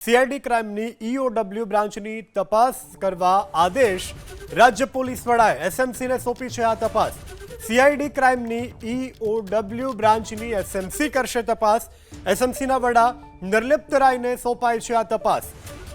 CID क्राइमની EOW બ્રાન્ચની તપાસ કરવા આદેશ રાજ્ય પોલીસ વડાએ એસએમસીને સોંપી છે। આ તપાસ सीआईडी क्राइमની ईओडब्ल्यू બ્રાન્ચની એસએમસી કરશે તપાસ। એસએમસીના વડા નિર્લિપ્ત રાયને સોંપાઈ છે આ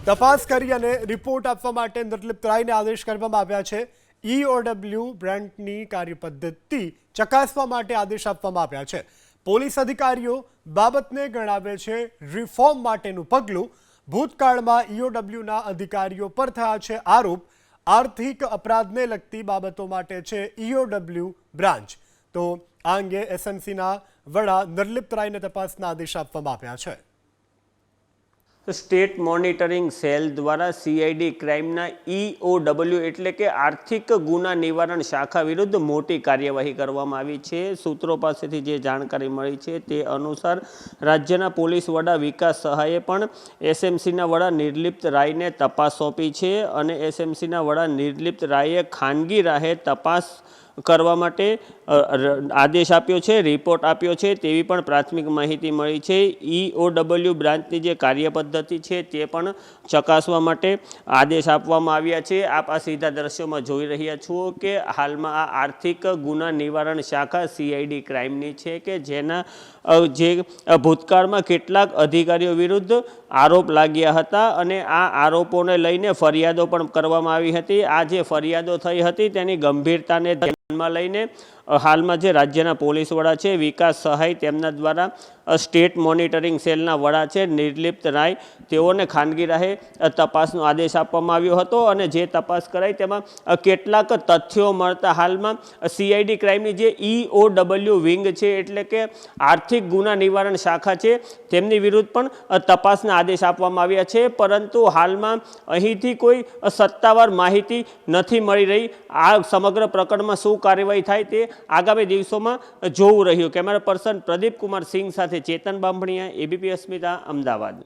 તપાસ કરી અને રિપોર્ટ આપવા માટે નિર્લિપ્ત રાયને આદેશ કરવામાં આવ્યા છે। ईओडब्ल्यू બ્રાન્ચની કાર્યપદ્ધતિ ચકાસવા માટે આદેશ આપવામાં આવ્યા છે। પોલીસ અધિકારીઓ બાબતને ગણાવે છે રિફોર્મ માટેનું પગલું। ભૂતકાળમાં ईओडब्ल्यूના અધિકારીઓ પર થયા છે આરોપ। આર્થિક અપરાધને લગતી બાબતો માટે છે ईओडब्ल्यू બ્રાન્ચ। તો આ અંગે એસએમસીના વડા નિર્લિપ્ત રાયને તપાસના આદેશ આપવામાં આવ્યા છે। स्टेट मॉनिटरिंग सेल द्वारा सीआईडी क्राइमना ईओडब्ल्यू एटले के आर्थिक गुना निवारण शाखा विरुद्ध मोटी कार्यवाही करवामां आवी छे। सूत्रों पासेथी जे जानकारी मळी छे ते अनुसार राज्यना पोलीस वडा विकास सहाये पण एसएमसीना वडा निर्लिप्त रायने तपास सोंपी छे अने एसएमसीना वडा निर्लिप्त राये खानगी राहे तपास करवा माटे आदेश आप्यो छे, रिपोर्ट आप्यो छे तेवी पण प्राथमिक माहिती मळी छे। ईओडब्ल्यू ब्रांचनी जे कार्यपद्धति छे ते पण चकासवा माटे आदेश आपवामां आव्या छे। आप आ सीधा दृश्योमां जोई रह्या छो के हालमां आ आर्थिक गुना निवारण शाखा सीआईडी क्राइमनी छे के जेना जे भूतकाळमां કેટલાક अधिकारीओ विरुद्ध आरोप लाग्या हता अने आ आरोपोने लईने फरियादो पण करवामां आवी हती। आ जे फरियादो थई हती तेनी गंभीरताने ध्यानमां लईने हालमां जे राज्यना पोलीस वडा छे विकास सहाय तेमना द्वारा स्टेट मॉनिटरिंग सेलना वडा छे निर्लिप्त राय तेओने खानगी राहे तपासनो आदेश आपवामां आव्यो हतो अने जे तपास कराई तेमां કેટલાક तथ्यो मळता हालमां सीआईडी क्राइमनी जे ईओडब्ल्यू विंग छे एटले के आर्थिक गुना निवारण शाखा छे तेमनी विरुद्ध पण तपासना आदेश आपवामां आव्या छे। परंतु हालमां અહીંથી કોઈ સત્તાવાર માહિતી નથી મળી રહી। આ સમગ્ર પ્રકરણમાં શું કાર્યવાહી થાય તે આગામી દિવસોમાં જોવું રહ્યું। કેમેરા પર્સન પ્રદીપ કુમાર સિંહ સાથે ચેતન બાંભણિયા, એબીપી અસ્મિતા, અમદાવાદ।